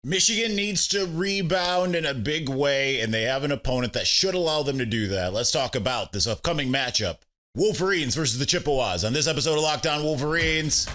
Michigan needs to rebound in a big way, and they have an opponent that should allow them to do that. Let's talk about this upcoming matchup. Wolverines versus the Chippewas on this episode of Locked On Wolverines.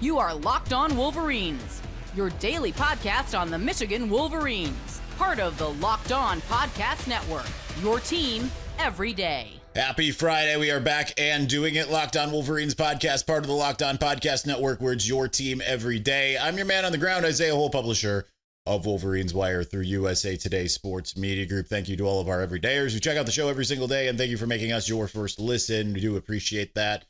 You are Locked On Wolverines, your daily podcast on the Michigan Wolverines, part of the Locked On Podcast Network, your team every day. Happy Friday. We are back and doing it. Locked On Wolverines podcast, part of the Locked On Podcast Network, where it's your team every day. I'm your man on the ground, Isaiah Hole, publisher of Wolverines Wire through USA Today Sports Media Group. Thank you to all of our everydayers who check out the show every single day, and thank you for making us your first listen. We do appreciate that.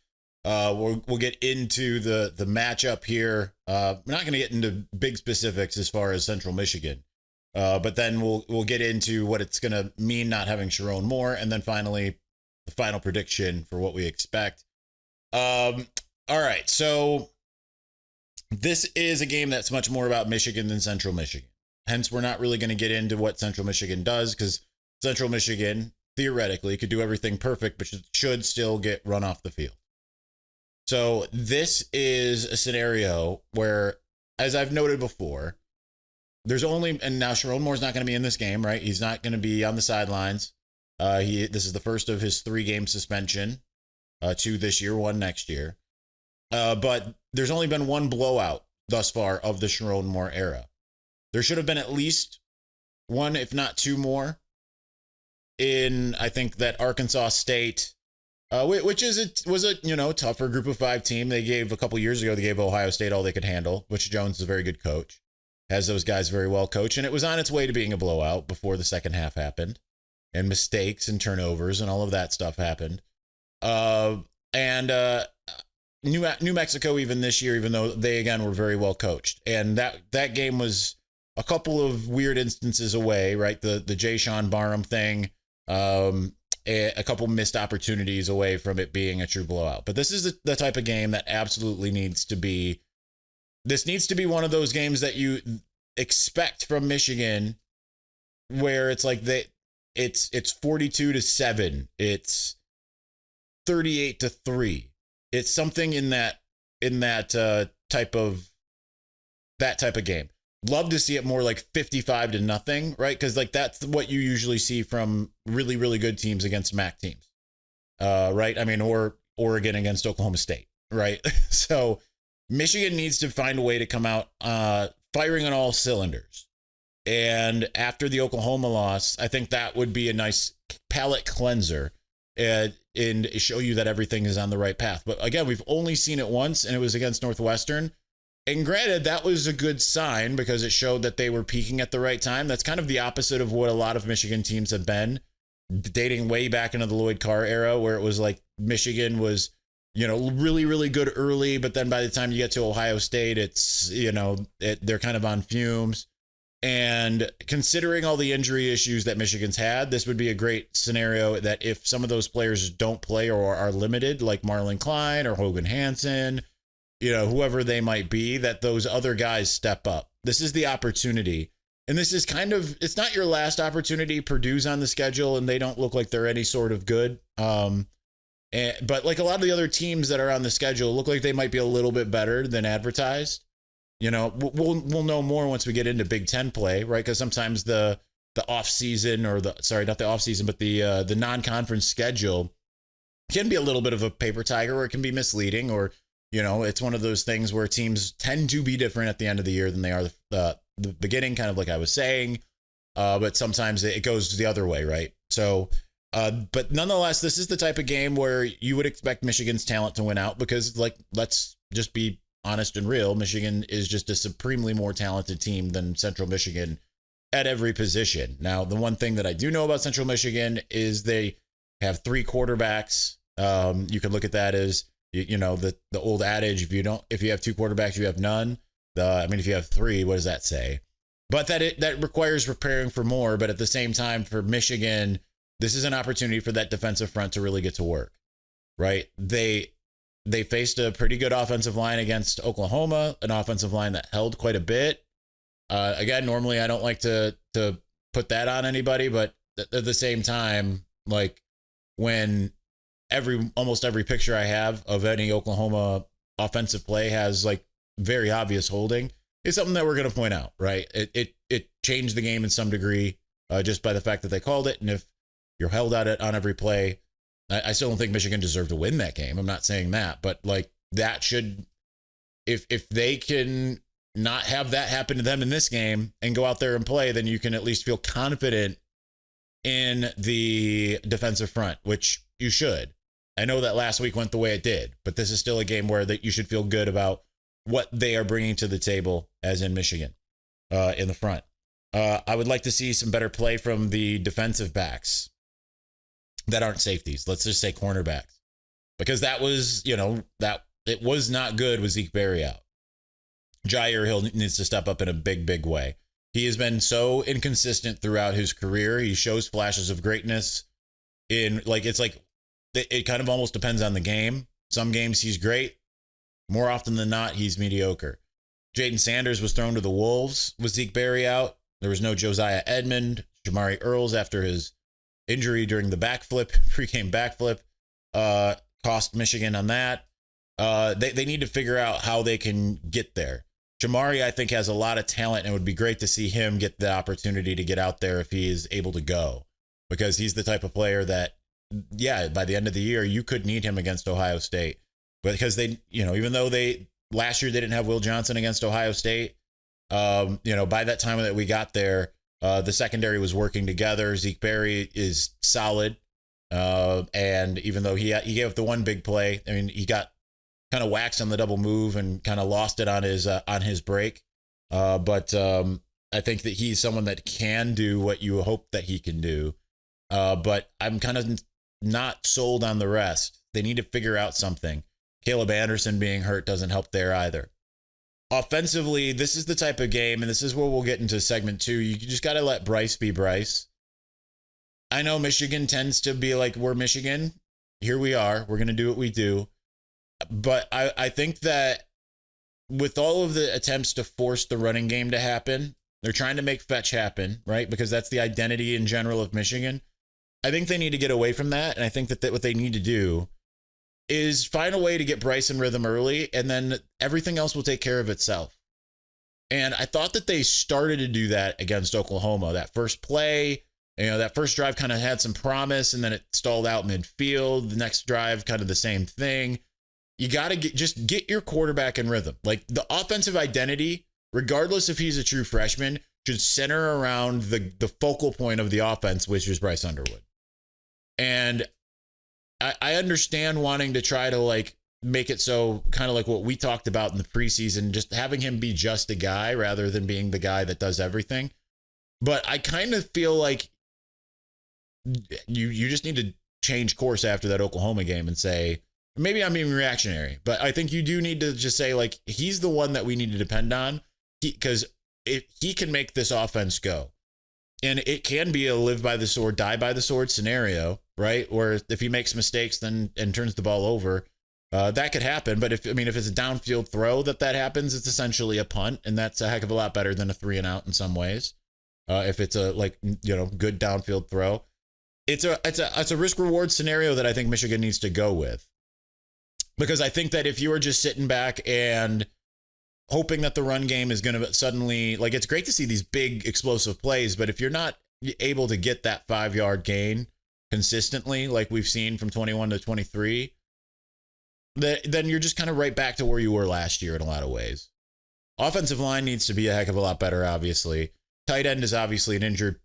We'll get into the matchup here. We're not going to get into big specifics as far as Central Michigan, but then we'll get into what it's going to mean not having Sherrone Moore, and then finally the final prediction for what we expect. All right, so this is a game that's much more about Michigan than Central Michigan. Hence, we're not really going to get into what Central Michigan does, because Central Michigan theoretically could do everything perfect, but should still get run off the field. So this is a scenario where, as I've noted before, there's only, and now Sherrone Moore's not going to be in this game, right? He's not going to be on the sidelines. This is the first of his 3-game suspension, 2 this year, 1 next year. But there's only been 1 blowout thus far of the Sherrone Moore era. There should have been at least 1, if not 2 more, in, I think, that Arkansas State, which was a tougher group of 5 team. They gave a couple years ago, they gave Ohio State all they could handle. Butch Jones is a very good coach, has those guys very well coached, and it was on its way to being a blowout before the second half happened. And mistakes and turnovers and all of that stuff happened. New Mexico, even this year, even though they, again, were very well coached. And that game was a couple of weird instances away, right? The Jay Sean Barham thing, a couple missed opportunities away from it being a true blowout. But this is the type of game that absolutely needs to be one of those games that you expect from Michigan, where it's like it's 42-7. It's 38-3. It's something in that type of game. Love to see it more like 55-0, right? Because like that's what you usually see from really, really good teams against MAC teams, right? I mean, or Oregon against Oklahoma State, right? So Michigan needs to find a way to come out firing on all cylinders. And after the Oklahoma loss, I think that would be a nice palate cleanser and show you that everything is on the right path. But again, we've only seen it once, and it was against Northwestern. And granted, that was a good sign because it showed that they were peaking at the right time. That's kind of the opposite of what a lot of Michigan teams have been, dating way back into the Lloyd Carr era, where it was like Michigan was, really, really good early. But then by the time you get to Ohio State, it's, they're kind of on fumes. And considering all the injury issues that Michigan's had, this would be a great scenario that if some of those players don't play or are limited, like Marlon Klein or Hogan Hansen, whoever they might be, that those other guys step up. This is the opportunity. And this is it's not your last opportunity. Purdue's on the schedule and they don't look like they're any sort of good. But like a lot of the other teams that are on the schedule look like they might be a little bit better than advertised. We'll know more once we get into Big Ten play, right? Because sometimes the off season not the off season, but the non-conference schedule can be a little bit of a paper tiger, or it can be misleading, or it's one of those things where teams tend to be different at the end of the year than they are the beginning, kind of like I was saying. But sometimes it goes the other way, right? So, but nonetheless, this is the type of game where you would expect Michigan's talent to win out because, like, let's just be honest and real, Michigan is just a supremely more talented team than Central Michigan at every position. Now, the one thing that I do know about Central Michigan is they have 3 quarterbacks. You could look at that as, the old adage, if you have 2 quarterbacks, you have none. If you have 3, what does that say? But that requires preparing for more. But at the same time, for Michigan, this is an opportunity for that defensive front to really get to work, right? They faced a pretty good offensive line against Oklahoma, an offensive line that held quite a bit. Again, normally I don't like to put that on anybody, but at the same time, like when almost every picture I have of any Oklahoma offensive play has like very obvious holding is something that we're going to point out, right? It changed the game in some degree just by the fact that they called it. And if you're held at it on every play, I still don't think Michigan deserved to win that game. I'm not saying that, but like that should, if they can not have that happen to them in this game and go out there and play, then you can at least feel confident in the defensive front, which you should. I know that last week went the way it did, but this is still a game where that you should feel good about what they are bringing to the table, as in Michigan, in the front. I would like to see some better play from the defensive backs that aren't safeties. Let's just say cornerbacks, because that was, that it was not good with Zeke Berry out. Jair Hill needs to step up in a big way. He has been so inconsistent throughout his career. He shows flashes of greatness in it kind of almost depends on the game. Some games he's great. More often than not, he's mediocre. Jaden Sanders was thrown to the Wolves with Zeke Berry out. There was no Josiah Edmond. Jamari Earls, after his injury during the pregame backflip, cost Michigan on that. They need to figure out how they can get there. Jamari, I think, has a lot of talent, and it would be great to see him get the opportunity to get out there if he is able to go, because he's the type of player that, by the end of the year, you could need him against Ohio State. But because they, even though last year they didn't have Will Johnson against Ohio State, by that time that we got there, the secondary was working together. Zeke Berry is solid. And even though he gave up the one big play, I mean, he got kind of waxed on the double move and kind of lost it on his break. But I think that he's someone that can do what you hope that he can do. But I'm kind of not sold on the rest. They need to figure out something. Caleb Anderson being hurt doesn't help there either. Offensively, this is the type of game, and this is where we'll get into segment 2. You just got to let Bryce be Bryce. I know Michigan tends to be like, we're Michigan. Here we are. We're going to do what we do. But I think that with all of the attempts to force the running game to happen, they're trying to make fetch happen, right? Because that's the identity in general of Michigan. I think they need to get away from that. And I think that what they need to do is find a way to get Bryce in rhythm early, and then everything else will take care of itself. And I thought that they started to do that against Oklahoma. That first play, that first drive kind of had some promise, and then it stalled out midfield. The next drive, kind of the same thing. You got to just get your quarterback in rhythm. Like, the offensive identity, regardless if he's a true freshman, should center around the focal point of the offense, which is Bryce Underwood. And I understand wanting to try to make it so kind of like what we talked about in the preseason, just having him be just a guy rather than being the guy that does everything. But I kind of feel like you just need to change course after that Oklahoma game and say, maybe I'm being reactionary, but I think you do need to just say, he's the one that we need to depend on, because he can make this offense go. And it can be a live by the sword, die by the sword scenario, right? Or if he makes mistakes and turns the ball over, that could happen. But if it's a downfield throw that happens, it's essentially a punt, and that's a heck of a lot better than a 3-and-out in some ways. If it's a good downfield throw, it's a risk reward scenario that I think Michigan needs to go with, because I think that if you are just sitting back and hoping that the run game is going to suddenly, it's great to see these big explosive plays, but if you're not able to get that 5-yard gain consistently, like we've seen from 21 to 23, then you're just kind of right back to where you were last year in a lot of ways. Offensive line needs to be a heck of a lot better, obviously. Tight end is obviously an injured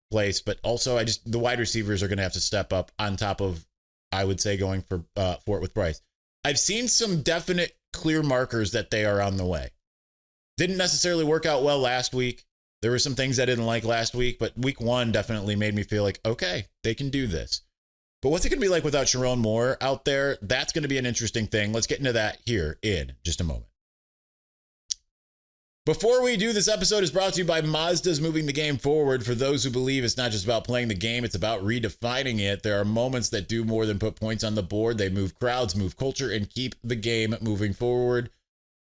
place, but also the wide receivers are going to have to step up on top of, I would say, going for it with Bryce. I've seen some definite clear markers that they are on the way. Didn't necessarily work out well last week. There were some things I didn't like last week, but week 1 definitely made me feel like, okay, they can do this. But what's it going to be like without Sherrone Moore out there? That's going to be an interesting thing. Let's get into that here in just a moment. Before we do, this episode is brought to you by Mazda's moving the game forward. For those who believe it's not just about playing the game, it's about redefining it. There are moments that do more than put points on the board. They move crowds, move culture, and keep the game moving forward.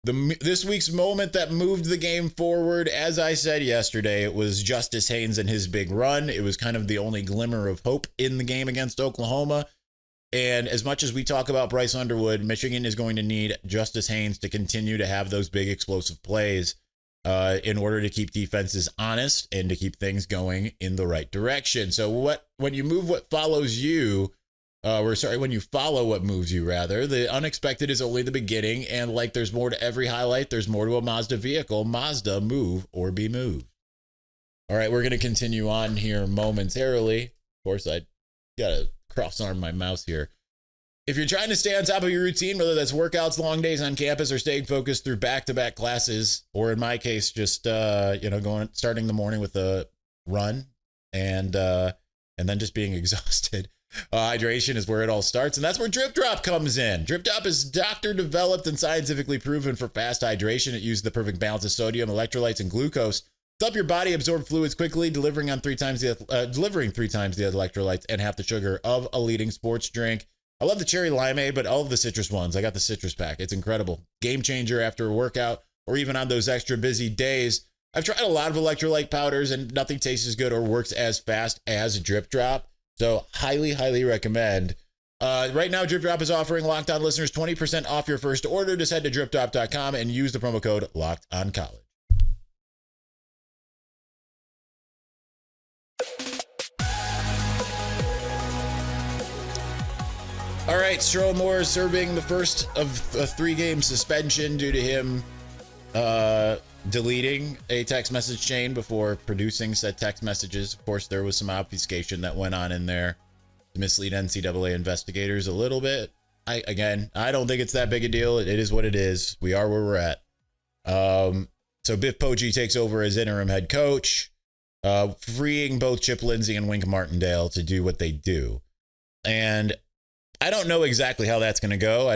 This week's moment that moved the game forward, as I said yesterday, it was Justice Haynes and his big run. It was kind of the only glimmer of hope in the game against Oklahoma. And as much as we talk about Bryce Underwood, Michigan is going to need Justice Haynes to continue to have those big explosive plays in order to keep defenses honest and to keep things going in the right direction. So when you move what follows you, when you follow what moves you, rather, the unexpected is only the beginning. And like there's more to every highlight, there's more to a Mazda vehicle. Mazda, move or be moved. All right, we're going to continue on here momentarily. Of course, I got to cross-arm my mouse here. If you're trying to stay on top of your routine, whether that's workouts, long days on campus, or staying focused through back-to-back classes, or in my case, just starting the morning with a run and then just being exhausted, hydration is where it all starts, and that's where Drip Drop comes in. Drip Drop is doctor-developed and scientifically proven for fast hydration. It uses the perfect balance of sodium, electrolytes, and glucose to help your body absorb fluids quickly, delivering 3 times the electrolytes and half the sugar of a leading sports drink. I love the cherry limeade, but all of the citrus ones. I got the citrus pack. It's incredible. Game changer after a workout or even on those extra busy days. I've tried a lot of electrolyte powders and nothing tastes as good or works as fast as Drip Drop. So highly, highly recommend. Right now, Drip Drop is offering Locked On listeners 20% off your first order. Just head to dripdrop.com and use the promo code LOCKEDONCollege. All right, Sherrone Moore is serving the first of a 3-game suspension due to him deleting a text message chain before producing said text messages. Of course, there was some obfuscation that went on in there to mislead NCAA investigators a little bit. I don't think it's that big a deal. It is what it is. We are where we're at. So Biff Poggi takes over as interim head coach, freeing both Chip Lindsey and Wink Martindale to do what they do. And I don't know exactly how that's going to go.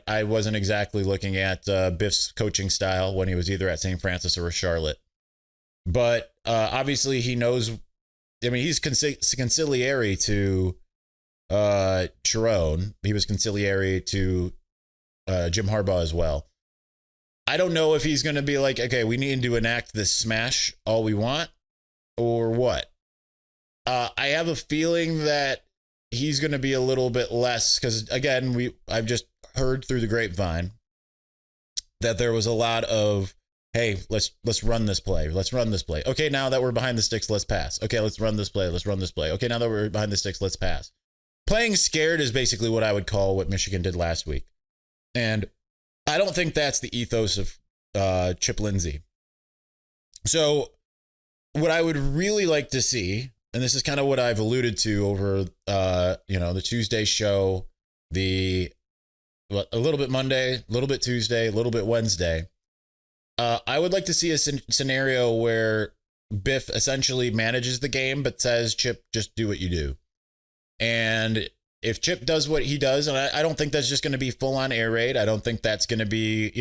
I wasn't exactly looking at Biff's coaching style when he was either at St. Francis or Charlotte. But obviously he knows, he's conciliary to Sherrone. He was conciliary to Jim Harbaugh as well. I don't know if he's going to be like, okay, we need to enact this smash all we want or what. I have a feeling that he's going to be a little bit less because, again, I've just heard through the grapevine that there was a lot of, hey, let's run this play. Let's run this play. Okay, now that we're behind the sticks, let's pass. Okay, let's run this play. Let's run this play. Okay, now that we're behind the sticks, let's pass. Playing scared is basically what I would call what Michigan did last week. And I don't think that's the ethos of Chip Lindsey. So what I would really like to see, and this is kind of what I've alluded to over, the Tuesday show, a little bit Monday, a little bit Tuesday, a little bit Wednesday. I would like to see a scenario where Biff essentially manages the game, but says, Chip, just do what you do. And if Chip does what he does, and I don't think that's just going to be full on air raid. I don't think that's going to be,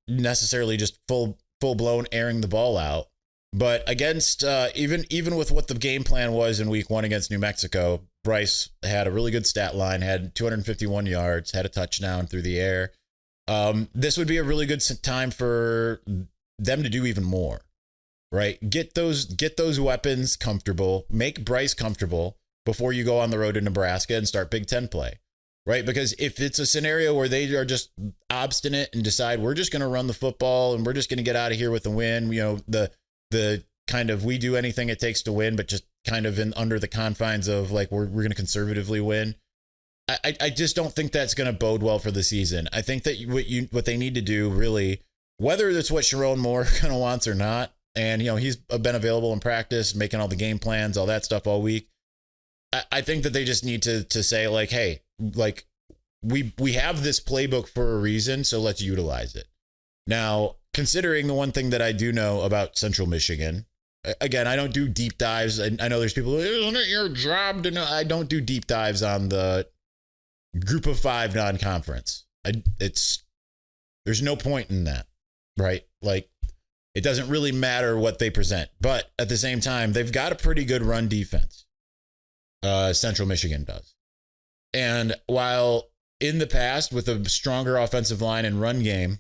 necessarily just full blown airing the ball out. But against even with what the game plan was in week 1 against New Mexico, Bryce had a really good stat line, had 251 yards, had a touchdown through the air. This would be a really good time for them to do even more, right? Get those weapons comfortable, make Bryce comfortable before you go on the road to Nebraska and start Big Ten play, right? Because if it's a scenario where they are just obstinate and decide we're just going to run the football and we're just going to get out of here with a win, the kind of we do anything it takes to win, but just kind of under the confines of like we're going to conservatively win. I just don't think that's going to bode well for the season. I think that what they need to do really, whether that's what Sherrone Moore kind of wants or not, and he's been available in practice, making all the game plans, all that stuff all week. I think that they just need to say like, hey, like we have this playbook for a reason, so let's utilize it. Now, considering the one thing that I do know about Central Michigan, again, I don't do deep dives. I know there's people, isn't it your job to know? I don't do deep dives on the group of 5 non-conference. There's no point in that, right? Like, it doesn't really matter what they present. But at the same time, they've got a pretty good run defense. Central Michigan does. And while in the past, with a stronger offensive line and run game,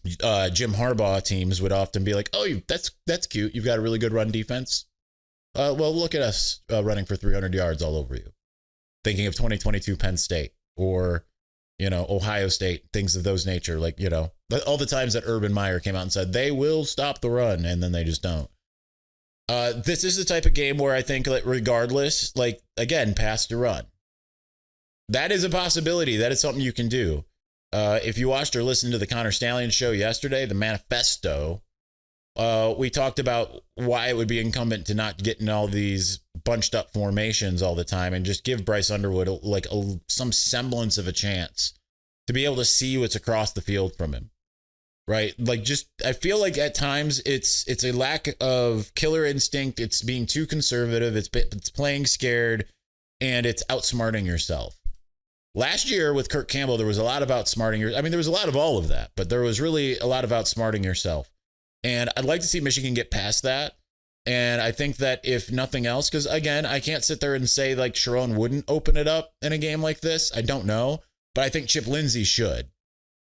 Jim Harbaugh teams would often be like, oh, that's cute. You've got a really good run defense. well, look at us running for 300 yards all over you. Thinking of 2022 Penn State or, Ohio State, things of those nature. Like, all the times that Urban Meyer came out and said they will stop the run, and then they just don't. This is the type of game where I think that regardless, like, again, pass to run. That is a possibility. That is something you can do. If you watched or listened to the Connor Stallion show yesterday, the manifesto, we talked about why it would be incumbent to not get in all these bunched up formations all the time and just give Bryce Underwood some semblance of a chance to be able to see what's across the field from him. Right. Like, I feel like at times it's a lack of killer instinct. It's being too conservative. It's playing scared, and it's outsmarting yourself. Last year with Kirk Campbell, there was a lot of outsmarting. There was a lot of all of that, but there was really a lot of outsmarting yourself. And I'd like to see Michigan get past that. And I think that if nothing else, because again, I can't sit there and say like Sherrone wouldn't open it up in a game like this. I don't know, but I think Chip Lindsey should.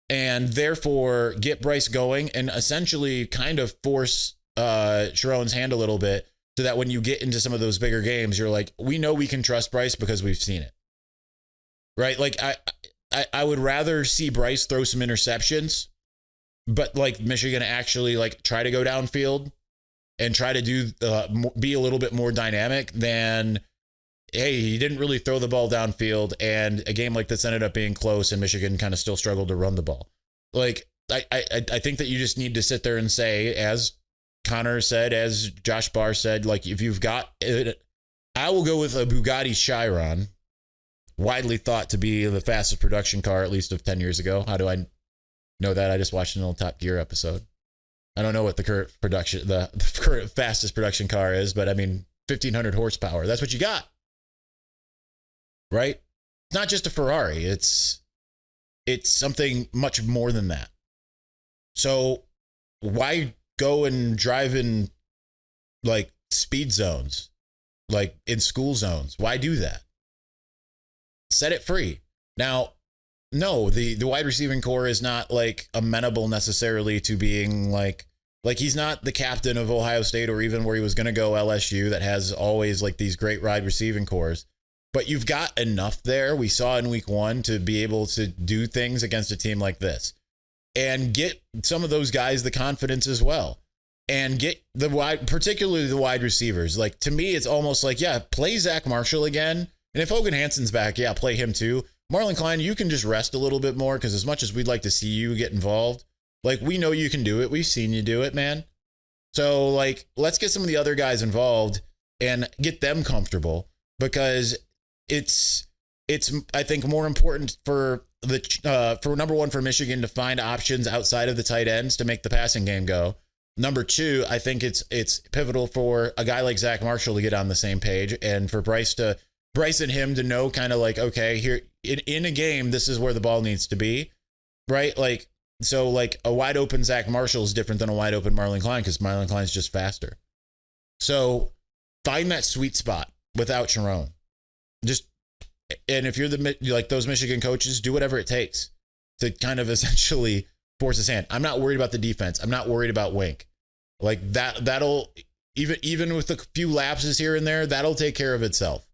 And therefore get Bryce going and essentially kind of force Sherrone's hand a little bit so that when you get into some of those bigger games, you're like, we know we can trust Bryce because we've seen it. Right? Like I would rather see Bryce throw some interceptions, but like Michigan actually like try to go downfield and try to do be a little bit more dynamic than, hey, he didn't really throw the ball downfield, and a game like this ended up being close, and Michigan kind of still struggled to run the ball. Like, I think that you just need to sit there and say, as Connor said, as Josh Barr said, like, if you've got it, I will go with a Bugatti Chiron, widely thought to be the fastest production car, at least of 10 years ago. How do I know that? I just watched an old Top Gear episode. I don't know what the current current fastest production car is, but 1,500 horsepower. That's what you got. Right? It's not just a Ferrari. It's something much more than that. So why go and drive in like speed zones, like in school zones? Why do that? Set it free. Now, no, the wide receiving core is not like amenable necessarily to being like he's not the captain of Ohio State or even where he was going to go LSU that has always like these great wide receiving cores. But you've got enough there. We saw in week 1 to be able to do things against a team like this and get some of those guys the confidence as well and get particularly the wide receivers. Like, to me, it's almost like, yeah, play Zach Marshall again. And if Hogan Hanson's back, yeah, play him too. Marlon Klein, you can just rest a little bit more because as much as we'd like to see you get involved, like, we know you can do it. We've seen you do it, man. So, like, let's get some of the other guys involved and get them comfortable because it's I think more important for number one for Michigan to find options outside of the tight ends to make the passing game go. Number 2, I think it's pivotal for a guy like Zach Marshall to get on the same page and for Bryce and him to know kind of like, okay, here in a game, this is where the ball needs to be, right? Like, so like a wide open Zach Marshall is different than a wide open Marlon Klein because Marlon Klein's just faster. So find that sweet spot without Sherrone. And if you're like those Michigan coaches, do whatever it takes to kind of essentially force his hand. I'm not worried about the defense. I'm not worried about Wink. Like that'll even with a few lapses here and there, that'll take care of itself.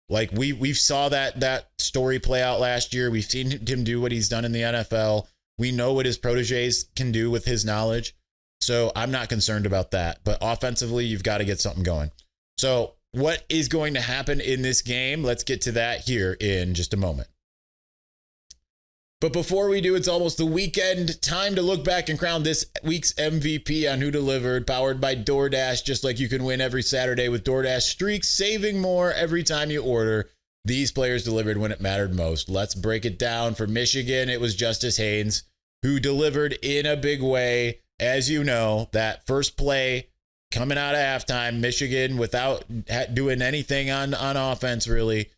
Like we saw that story play out last year. We've seen him do what he's done in the NFL. We know what his proteges can do with his knowledge. So I'm not concerned about that. But offensively, you've got to get something going. So what is going to happen in this game? Let's get to that here in just a moment. But before we do, it's almost the weekend. Time to look back and crown this week's MVP on Who Delivered, powered by DoorDash. Just like you can win every Saturday with DoorDash Streaks, saving more every time you order. These players delivered when it mattered most. Let's break it down. For Michigan, it was Justice Haynes, who delivered in a big way. As you know, that first play coming out of halftime, Michigan, without doing anything on offense, really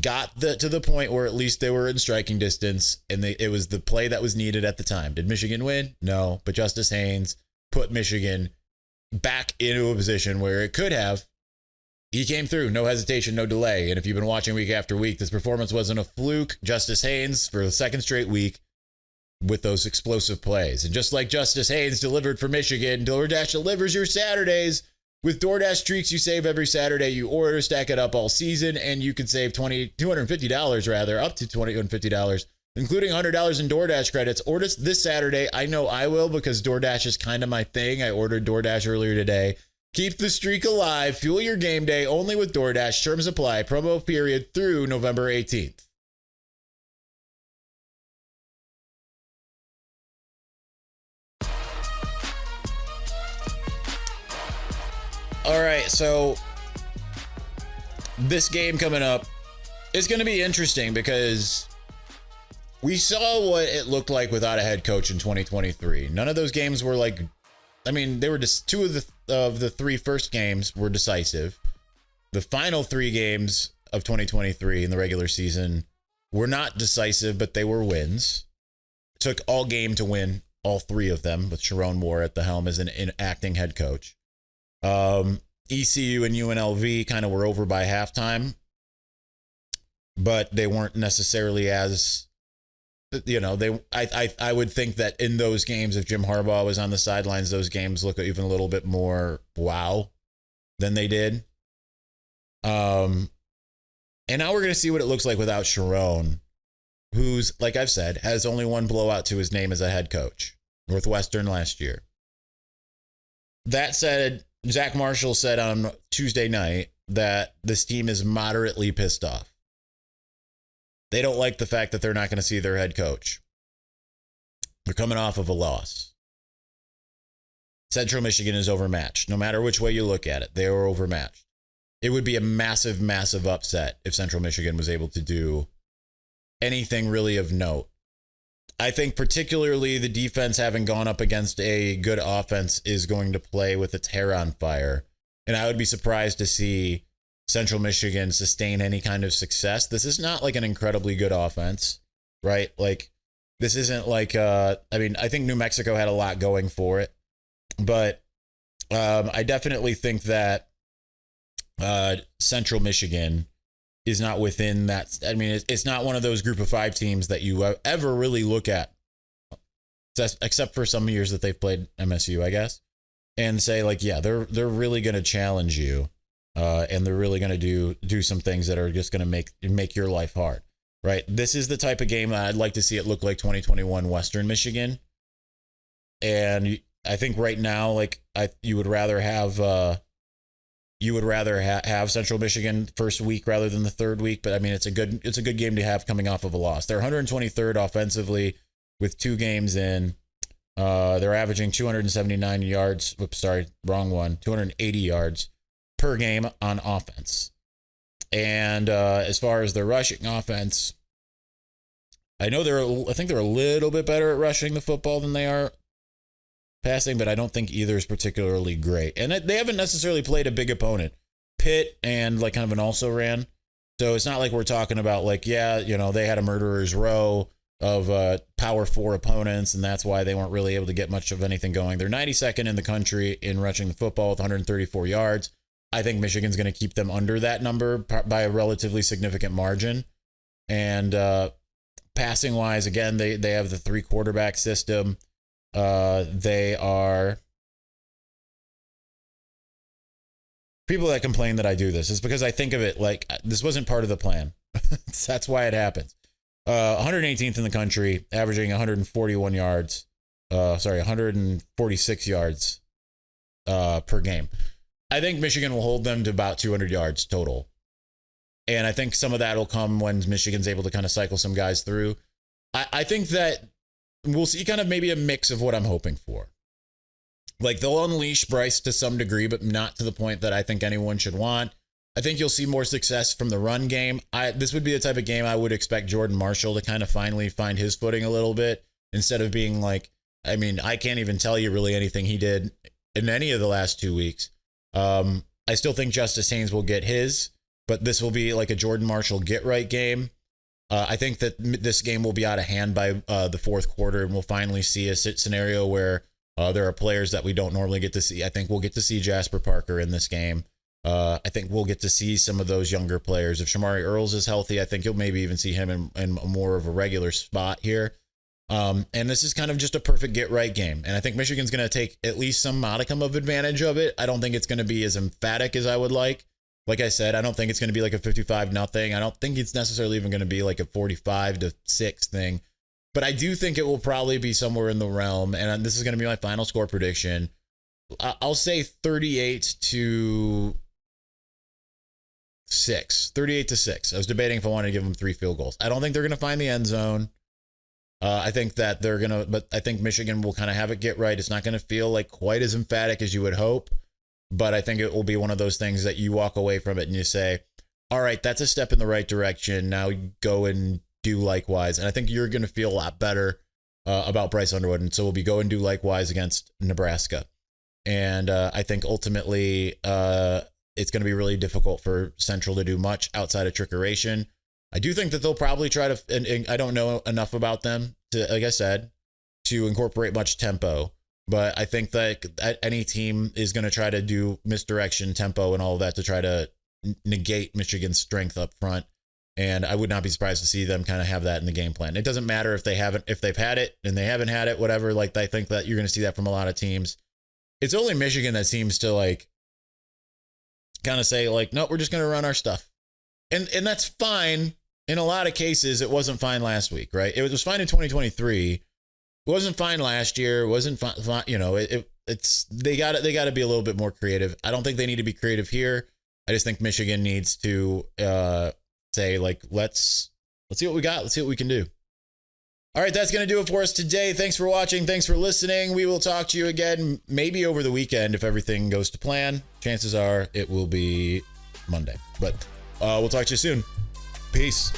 got to the point where at least they were in striking distance, and it was the play that was needed at the time. Did Michigan win? No, but Justice Haynes put Michigan back into a position where it could have. He came through, no hesitation, no delay. And if you've been watching week after week, this performance wasn't a fluke. Justice Haynes, for the second straight week, with those explosive plays. And just like Justice Haynes delivered for Michigan, DoorDash delivers your Saturdays. With DoorDash Streaks, you save every Saturday you order, stack it up all season, and you can save $250 rather, up to $250, including $100 in DoorDash credits. Order this Saturday. I know I will because DoorDash is kind of my thing. I ordered DoorDash earlier today. Keep the streak alive. Fuel your game day only with DoorDash. Terms apply. Promo period through November 18th. All right, so this game coming up is going to be interesting because we saw what it looked like without a head coach in 2023. None of those games were like, I mean, they were just two of the three first games were decisive. The final three games of 2023 in the regular season were not decisive, but they were wins. It took all game to win all three of them with Sherrone Moore at the helm as an acting head coach. ECU and UNLV kind of were over by halftime, but they weren't necessarily as, I would think that in those games, if Jim Harbaugh was on the sidelines, those games look even a little bit more wow than they did. And now we're going to see what it looks like without Sherrone, who's, like I've said, has only one blowout to his name as a head coach, Northwestern last year. That said, Zack Marshall said on Tuesday night that this team is moderately pissed off. They don't like the fact that they're not going to see their head coach. They're coming off of a loss. Central Michigan is overmatched. No matter which way you look at it, they were overmatched. It would be a massive, massive upset if Central Michigan was able to do anything really of note. I think particularly the defense having gone up against a good offense is going to play with its hair on fire. And I would be surprised to see Central Michigan sustain any kind of success. This is not like an incredibly good offense, right? Like, this isn't like, I think New Mexico had a lot going for it. But I definitely think that Central Michigan is not within that. I mean, it's not one of those group of five teams that you ever really look at, except for some years that they've played MSU, I guess, and say like, yeah, they're really going to challenge you, and they're really going to do some things that are just going to make your life hard, right? This is the type of game that I'd like to see it look like 2021 Western Michigan, and I think right now, like you would rather have. You would rather have Central Michigan first week rather than the third week, but I mean it's a good game to have coming off of a loss. They're 123rd offensively with 2 games in. They're averaging 279 yards. Whoops, sorry, wrong one. 280 yards per game on offense. And as far as their rushing offense, I think they're a little bit better at rushing the football than they are passing, but I don't think either is particularly great. And they haven't necessarily played a big opponent. Pitt and like kind of an also ran. So it's not like we're talking about like, yeah, they had a murderer's row of power 4 opponents, and that's why they weren't really able to get much of anything going. They're 92nd in the country in rushing the football with 134 yards. I think Michigan's going to keep them under that number by a relatively significant margin. And passing wise, again, they have the 3 quarterback system. They are people that complain that I do this is because I think of it like this wasn't part of the plan. That's why it happens. 118th in the country, averaging 141 yards. 146 yards per game. I think Michigan will hold them to about 200 yards total. And I think some of that will come when Michigan's able to kind of cycle some guys through. I think that we'll see kind of maybe a mix of what I'm hoping for. Like they'll unleash Bryce to some degree, but not to the point that I think anyone should want. I think you'll see more success from the run game. This would be the type of game I would expect Jordan Marshall to kind of finally find his footing a little bit instead of being like, I mean, I can't even tell you really anything he did in any of the last 2 weeks. I still think Justice Haynes will get his, but this will be like a Jordan Marshall get right game. I think that this game will be out of hand by the fourth quarter, and we'll finally see a scenario where there are players that we don't normally get to see. I think we'll get to see Jasper Parker in this game. I think we'll get to see some of those younger players. If Shamari Earls is healthy, I think you'll maybe even see him in more of a regular spot here. And this is kind of just a perfect get right game. And I think Michigan's going to take at least some modicum of advantage of it. I don't think it's going to be as emphatic as I would like. Like I said, I don't think it's going to be like a 55-0. I don't think it's necessarily even going to be like a 45-6 thing. But I do think it will probably be somewhere in the realm. And this is going to be my final score prediction. I'll say 38-6. 38-6. I was debating if I wanted to give them 3 field goals. I don't think they're going to find the end zone. I think that they're going to, but I think Michigan will kind of have it get right. It's not going to feel like quite as emphatic as you would hope, but I think it will be one of those things that you walk away from it and you say, all right, that's a step in the right direction. Now go and do likewise. And I think you're going to feel a lot better about Bryce Underwood. And so we'll be go and do likewise against Nebraska. And I think ultimately it's going to be really difficult for Central to do much outside of trickeration. I do think that they'll probably try to, and I don't know enough about them to, like I said, to incorporate much tempo, but I think that any team is going to try to do misdirection, tempo, and all of that to try to negate Michigan's strength up front. And I would not be surprised to see them kind of have that in the game plan. It doesn't matter if they've had it and they haven't had it, whatever. Like, I think that you're going to see that from a lot of teams. It's only Michigan that seems to like kind of say like, no, we're just going to run our stuff. And that's fine. In a lot of cases, it wasn't fine last week, right? It was fine in 2023. It wasn't fine last year. It wasn't fine. You know, it's they got to be a little bit more creative. I don't think they need to be creative here. I just think Michigan needs to say like, let's see what we got. Let's see what we can do. All right, that's going to do it for us today. Thanks for watching. Thanks for listening. We will talk to you again maybe over the weekend if everything goes to plan. Chances are it will be Monday, but we'll talk to you soon. Peace.